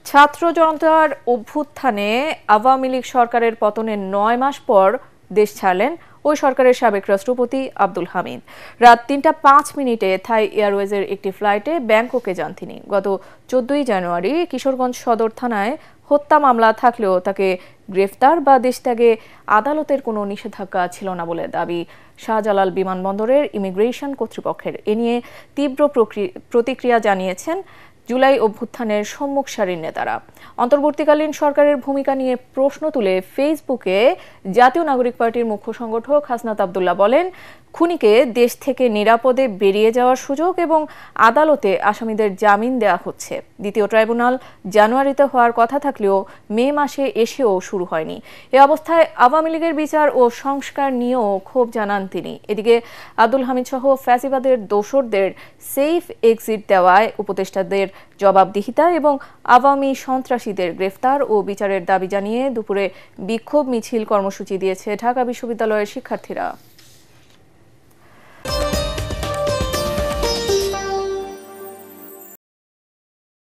ছাত্র জনতার অভ্যুত্থানে আওয়ামী লীগ সরকারের পতনের ৯ মাস পর দেশ ছাড়লেন ওই সরকারের সাবেক রাষ্ট্রপতি আব্দুল হামিদ। রাত ৩টা ৫ মিনিটে থাই এয়ারওয়েজের একটি ফ্লাইটে ব্যাংককে যান তিনি। গত ১৪ই জানুয়ারি কিশোরগঞ্জ সদর থানায় হত্যা মামলা থাকলেও তাকে গ্রেফতার বা দেশত্যাগে আদালতের কোনো নিষেধাজ্ঞা ছিল না বলে দাবি শাহজালাল বিমানবন্দরের ইমিগ্রেশন কর্তৃপক্ষের। এ নিয়ে তীব্র প্রতিক্রিয়া জানিয়েছেন জুলাই অভ্যুত্থানের সম্মুখ সারির নেতারা। অন্তর্বর্তীকালীন সরকারের ভূমিকা নিয়ে প্রশ্ন তুলে ফেসবুকে জাতীয় নাগরিক পার্টির মুখ্য সংগঠক হাসনাত আব্দুল্লাহ বলেন, খুনিকে দেশ থেকে নিরাপদে বেরিয়ে যাওয়ার সুযোগ এবং আদালতে আসামিদের জামিন দেওয়া হচ্ছে। দ্বিতীয় ট্রাইব্যুনাল জানুয়ারিতে হওয়ার কথা থাকলেও মে মাসে এসেও শুরু হয়নি। এ অবস্থায় আওয়ামী লীগের বিচার ও সংস্কার নিয়েও ক্ষোভ জানান তিনি। এদিকে আব্দুল হামিদ সহ ফ্যাসিবাদের দোসরদের সেফ এক্সিট দেওয়ায় উপদেষ্টাদের জবাবদিহিতা এবং আওয়ামী সন্ত্রাসীদের গ্রেফতার ও বিচারের দাবি জানিয়ে দুপুরে বিক্ষোভ মিছিল কর্মসূচি দিয়েছে ঢাকা বিশ্ববিদ্যালয়ের শিক্ষার্থীরা।